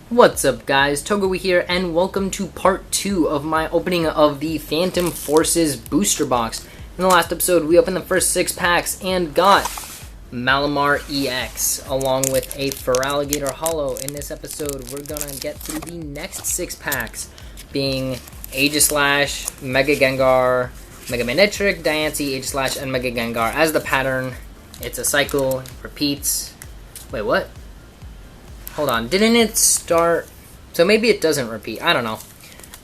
What's up guys, togawe here, and welcome to part 2 of my opening of the Phantom Forces booster box. In the last episode, we opened the first 6 packs and got Malamar EX, along with a Feraligatr Holo. In this episode, we're gonna get through the next 6 packs, being Aegislash, Mega Gengar, Mega Manectric, Diancie, Aegislash, and Mega Gengar. As the pattern, it's a cycle, repeats. Wait, what? Hold on, didn't it start? So maybe it doesn't repeat, I don't know.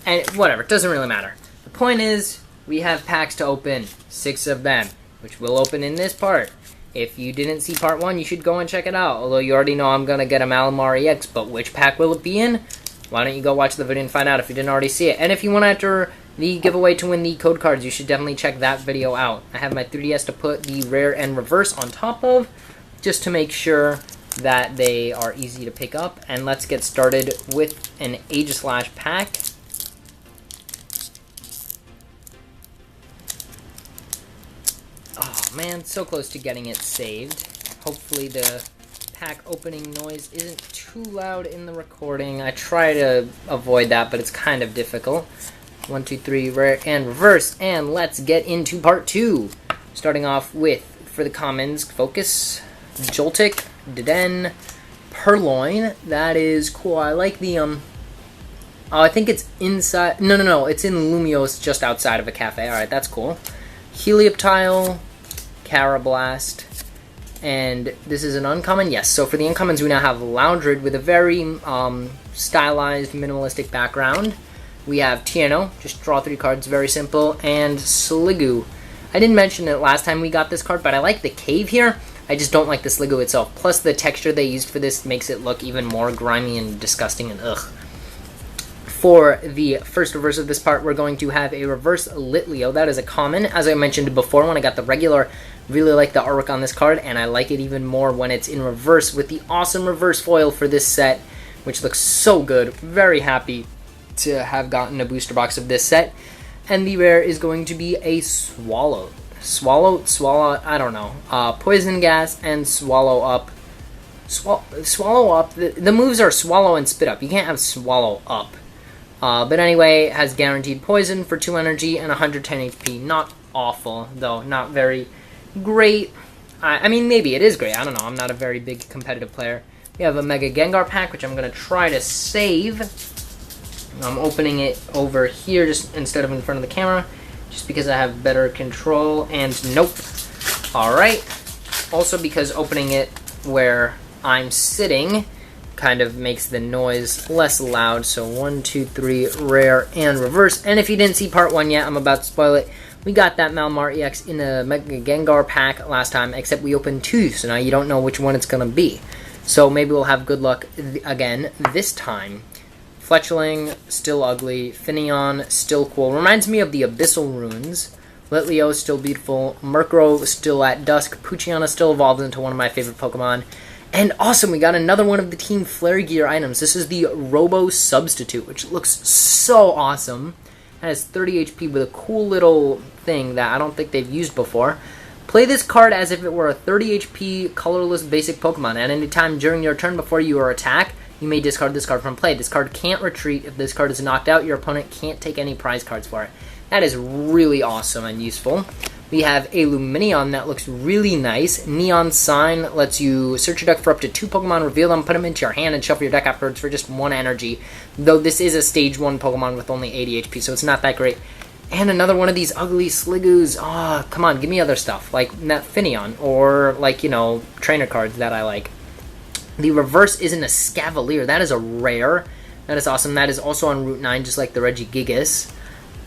And whatever, it doesn't really matter. The point is, we have packs to open, 6 of them, which we'll open in this part. If you didn't see part 1, you should go and check it out. Although you already know I'm gonna get a Malamar EX, but which pack will it be in? Why don't you go watch the video and find out if you didn't already see it. And if you want to enter the giveaway to win the code cards, you should definitely check that video out. I have my 3DS to put the rare and reverse on top of, just to make sure that they are easy to pick up. And let's get started with an Aegislash pack. Oh man, so close to getting it saved. Hopefully the pack opening noise isn't too loud in the recording. I try to avoid that, but it's kind of difficult. 1, 2, 3, rare and reverse, and let's get into part 2. Starting off with, for the commons, Focus, Joltik, Deden, Purloin. That is cool. I like the oh, I think it's inside. No, it's in Lumiose, just outside of a cafe. All right, that's cool. Helioptile, Carablast, and this is an uncommon. Yes. So for the uncommons, we now have Loundred with a very stylized, minimalistic background. We have Tiano, just draw 3 cards, very simple, and Sliggoo. I didn't mention it last time we got this card, but I like the cave here. I just don't like the Sliggoo itself. Plus, the texture they used for this makes it look even more grimy and disgusting and ugh. For the first reverse of this part, we're going to have a reverse Litleo. That is a common. As I mentioned before when I got the regular, really like the artwork on this card, and I like it even more when it's in reverse with the awesome reverse foil for this set, which looks so good. Very happy to have gotten a booster box of this set. And the rare is going to be a Swallow, I don't know. Poison Gas and Swallow Up. Swallow Up, the moves are Swallow and Spit Up. You can't have Swallow Up. But anyway, has guaranteed poison for 2 energy and 110 HP. Not awful, though. Not very great. I mean, maybe it is great. I don't know. I'm not a very big competitive player. We have a Mega Gengar pack, which I'm going to try to save. I'm opening it over here just instead of in front of the camera, just because I have better control, and nope. Alright. Also because opening it where I'm sitting kind of makes the noise less loud. So 1, 2, 3, rare and reverse. And if you didn't see part 1 yet, I'm about to spoil it. We got that Malamar EX in a Mega Gengar pack last time, except we opened 2, so now you don't know which one it's going to be. So maybe we'll have good luck again this time. Fletchling, still ugly. Finneon, still cool. Reminds me of the Abyssal Runes. Litleo, still beautiful. Murkrow, still at dusk. Poochyena still evolved into one of my favorite Pokemon. And awesome, we got another one of the Team Flare Gear items. This is the Robo Substitute, which looks so awesome. It has 30 HP with a cool little thing that I don't think they've used before. Play this card as if it were a 30 HP colorless basic Pokemon. At any time during your turn before you attack, you may discard this card from play. This card can't retreat. If this card is knocked out, your opponent can't take any prize cards for it. That is really awesome and useful. We have a Lumineon that looks really nice. Neon Sign lets you search your deck for up to 2 Pokemon, reveal them, put them into your hand, and shuffle your deck afterwards for just 1 energy. Though this is a Stage 1 Pokemon with only 80 HP, so it's not that great. And another one of these ugly Sliggoos. Oh, come on, give me other stuff, like that Finneon, or like, you know, trainer cards that I like. The reverse isn't a Scavalier. That is a rare. That is awesome. That is also on Route 9, just like the Regigigas.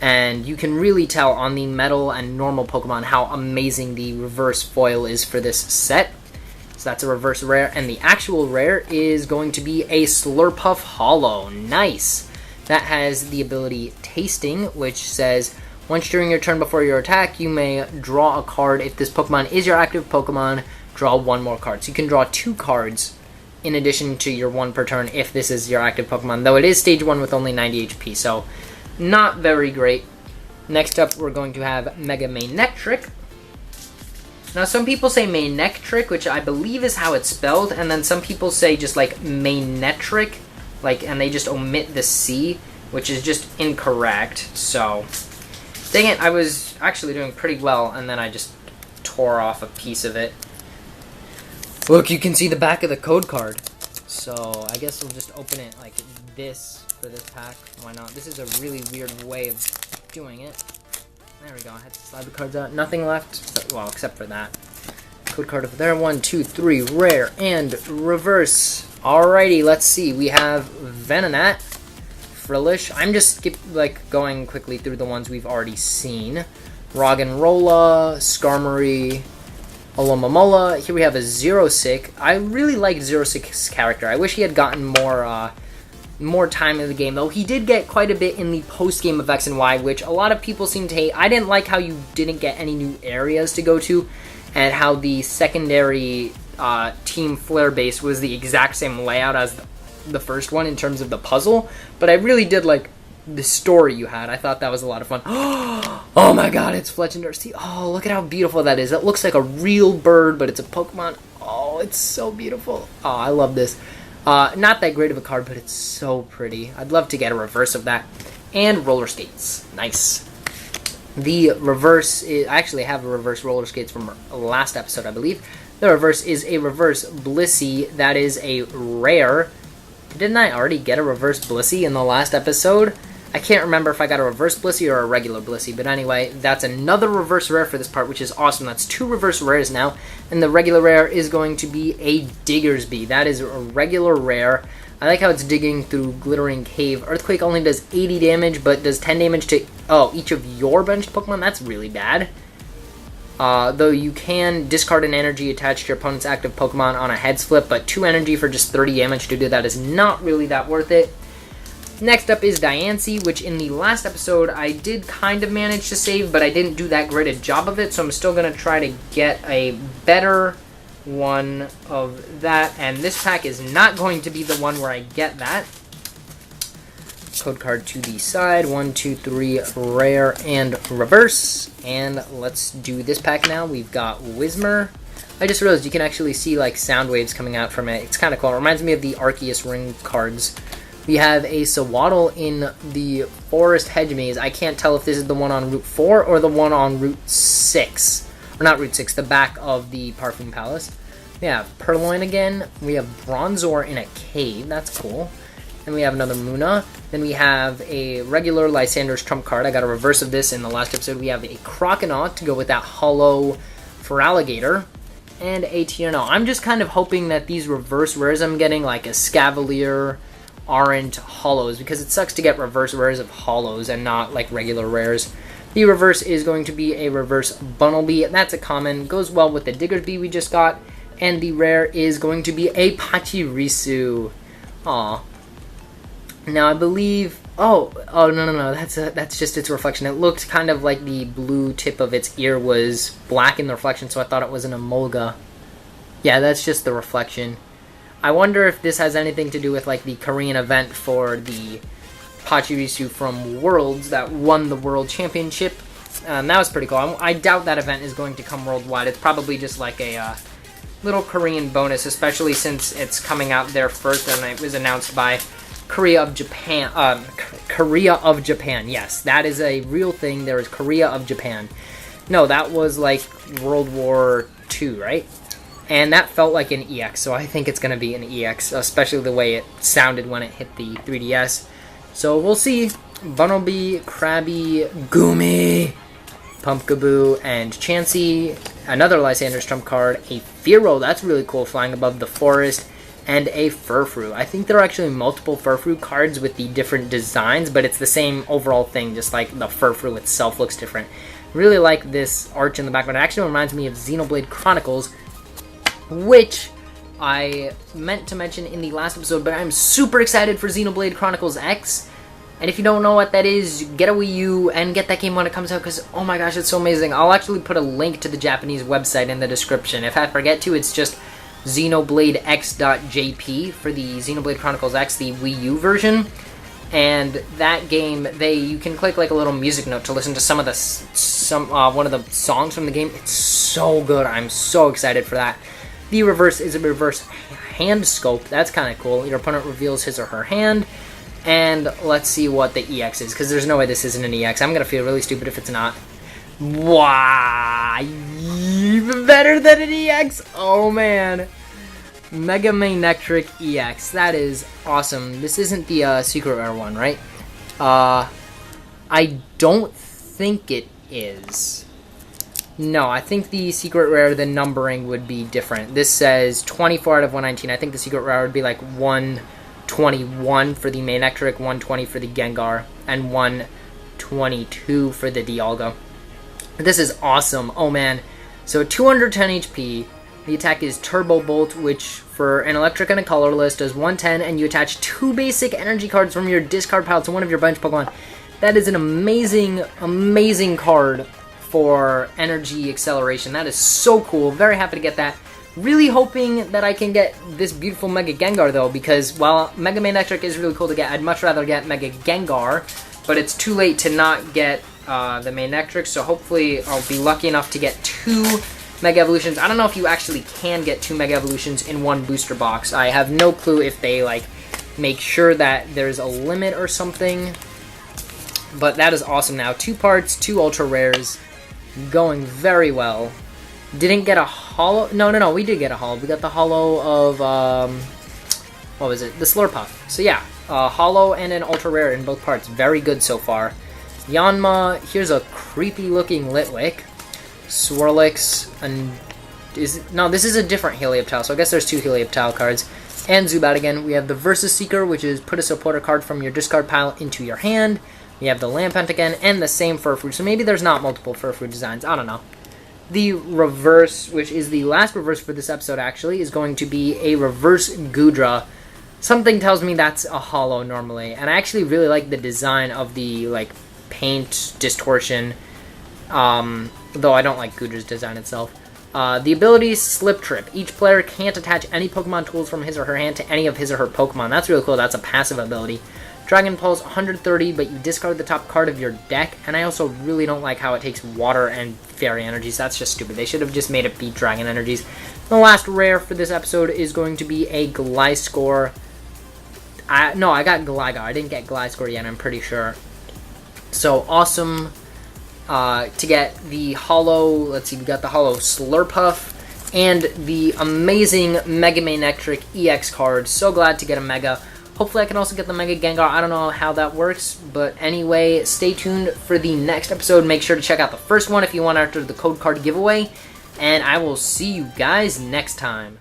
And you can really tell on the metal and normal Pokemon how amazing the reverse foil is for this set. So that's a reverse rare. And the actual rare is going to be a Slurpuff Holo. Nice. That has the ability Tasting, which says, once during your turn before your attack, you may draw a card. If this Pokemon is your active Pokemon, draw 1 more card. So you can draw 2 cards in addition to your 1 per turn if this is your active Pokemon, though it is Stage 1 with only 90 HP, so not very great. Next up, we're going to have Mega Manectric. Now, some people say Manectric, which I believe is how it's spelled, and then some people say just like Manectric, like, and they just omit the C, which is just incorrect. So, dang it, I was actually doing pretty well, and then I just tore off a piece of it. Look, you can see the back of the code card. So, I guess we'll just open it like this for this pack. Why not? This is a really weird way of doing it. There we go. I had to slide the cards out. Nothing left. Well, except for that. Code card over there. 1, 2, 3. Rare and reverse. Alrighty, let's see. We have Venonat, Frillish. I'm just going quickly through the ones we've already seen. Roggenrola, Skarmory, Alomomola. Here we have a Xerosic. I really liked Xerosic's character. I wish he had gotten more time in the game, though. He did get quite a bit in the post-game of X and Y, which a lot of people seem to hate. I didn't like how you didn't get any new areas to go to, and how the secondary Team Flare base was the exact same layout as the first one in terms of the puzzle, but I really did like the story you had. I thought that was a lot of fun. Oh my god, it's Fletchinder. See, oh, look at how beautiful that is. It looks like a real bird, but it's a Pokemon. Oh, it's so beautiful. Oh, I love this. Not that great of a card, but it's so pretty. I'd love to get a reverse of that. And roller skates. Nice. The reverse is... I actually have a reverse roller skates from last episode, I believe. The reverse is a reverse Blissey. That is a rare. Didn't I already get a reverse Blissey in the last episode? I can't remember if I got a reverse Blissey or a regular Blissey, but anyway, that's another reverse rare for this part, which is awesome. That's 2 reverse rares now, and the regular rare is going to be a Diggersby. That is a regular rare. I like how it's digging through Glittering Cave. Earthquake only does 80 damage, but does 10 damage to each of your benched Pokemon. That's really bad. Though you can discard an energy attached to your opponent's active Pokemon on a heads flip, but 2 energy for just 30 damage to do that is not really that worth it. Next up is Diancie, which in the last episode I did kind of manage to save, but I didn't do that great a job of it, so I'm still going to try to get a better one of that, and this pack is not going to be the one where I get that. Code card to the side, 1, 2, 3, rare and reverse, and let's do this pack now. We've got Whismur. I just realized you can actually see like sound waves coming out from it. It's kind of cool. It reminds me of the Arceus Ring cards. We have a Sawaddle in the Forest Hedge Maze. I can't tell if this is the one on Route 4 or the one on Route 6. Or not Route 6, the back of the Parfum Palace. We have Purloin again. We have Bronzor in a cave. That's cool. Then we have another Munna. Then we have a regular Lysander's Trump card. I got a reverse of this in the last episode. We have a Croconaut to go with that Hollow Feraligatr. And a Tierno. I'm just kind of hoping that these reverse rares I'm getting, like a Scavalier, aren't hollows, because it sucks to get reverse rares of hollows and not like regular rares. The reverse is going to be a reverse Bunnelby. That's a common. Goes well with the Diggersby we just got. And the rare is going to be a Pachirisu. Aw. Now I believe... Oh no. That's just its reflection. It looked kind of like the blue tip of its ear was black in the reflection, so I thought it was an Emolga. Yeah, that's just the reflection. I wonder if this has anything to do with like the Korean event for the Pachirisu from Worlds that won the World Championship. That was pretty cool. I doubt that event is going to come worldwide. It's probably just like a little Korean bonus, especially since it's coming out there first and it was announced by Korea of Japan. Korea of Japan. Yes, that is a real thing. There is Korea of Japan. No, that was like World War II, right? And that felt like an EX, so I think it's going to be an EX, especially the way it sounded when it hit the 3DS. So we'll see. Bunnelby, Krabby, Goomy, Pumpkaboo, and Chansey. Another Lysander's Trump card. A Fearow, that's really cool, flying above the forest. And a Furfrou. I think there are actually multiple Furfrou cards with the different designs, but it's the same overall thing, just like the Furfrou itself looks different. Really like this arch in the background. It actually reminds me of Xenoblade Chronicles, which I meant to mention in the last episode, but I'm super excited for Xenoblade Chronicles X. And if you don't know what that is, get a Wii U and get that game when it comes out, because, oh my gosh, it's so amazing. I'll actually put a link to the Japanese website in the description. If I forget to, it's just xenobladex.jp for the Xenoblade Chronicles X, the Wii U version. And that game, you can click like a little music note to listen to one of the songs from the game. It's so good. I'm so excited for that. The reverse is a reverse hand scope. That's kind of cool. Your opponent reveals his or her hand. And let's see what the EX is, because there's no way this isn't an EX. I'm going to feel really stupid if it's not. Wow! Even better than an EX! Oh, man. Mega Manectric EX. That is awesome. This isn't the secret rare one, right? I don't think it is. No, I think the secret rare, the numbering would be different. This says 24 out of 119. I think the secret rare would be like 121 for the Manectric, 120 for the Gengar, and 122 for the Dialga. This is awesome. Oh, man. So 210 HP. The attack is Turbo Bolt, which for an electric and a colorless does 110, and you attach 2 basic energy cards from your discard pile to one of your bench Pokemon. That is an amazing, amazing card for energy acceleration. That is so cool. Very happy to get that. Really hoping that I can get this beautiful Mega Gengar, though, because while Mega Manectric is really cool to get, I'd much rather get Mega Gengar, but it's too late to not get the Manectric, so hopefully I'll be lucky enough to get 2 Mega Evolutions. I don't know if you actually can get 2 Mega Evolutions in one booster box. I have no clue if they, like, make sure that there's a limit or something, but that is awesome now. 2 parts, 2 Ultra Rares, going very well. Didn't get a holo. No, we did get a holo. We got the holo of, what was it? The Slurpuff. So yeah, holo and an ultra rare in both parts. Very good so far. Yanma, here's a creepy looking Litwick. Swirlix, and this is a different Helioptile, so I guess there's 2 Helioptile cards. And Zubat again. We have the Versus Seeker, which is put a supporter card from your discard pile into your hand. We have the Lampent again, and the same Furfrou. So maybe there's not multiple Furfrou designs. I don't know. The reverse, which is the last reverse for this episode, actually, is going to be a reverse Goodra. Something tells me that's a holo normally, and I actually really like the design of the, like, paint distortion, though I don't like Goodra's design itself. The ability Slip Trip. Each player can't attach any Pokemon tools from his or her hand to any of his or her Pokemon. That's really cool. That's a passive ability. Dragon Pulse, 130, but you discard the top card of your deck, and I also really don't like how it takes water and fairy energies. That's just stupid. They should have just made it beat dragon energies. The last rare for this episode is going to be a Gliscor. No, I got Gligar. I didn't get Gliscor yet, I'm pretty sure. So, awesome to get the holo, let's see, we got the holo Slurpuff, and the amazing Mega Manectric EX card. So glad to get a Mega. Hopefully I can also get the Mega Gengar. I don't know how that works, but anyway, stay tuned for the next episode. Make sure to check out the first one if you want to enter the code card giveaway, and I will see you guys next time.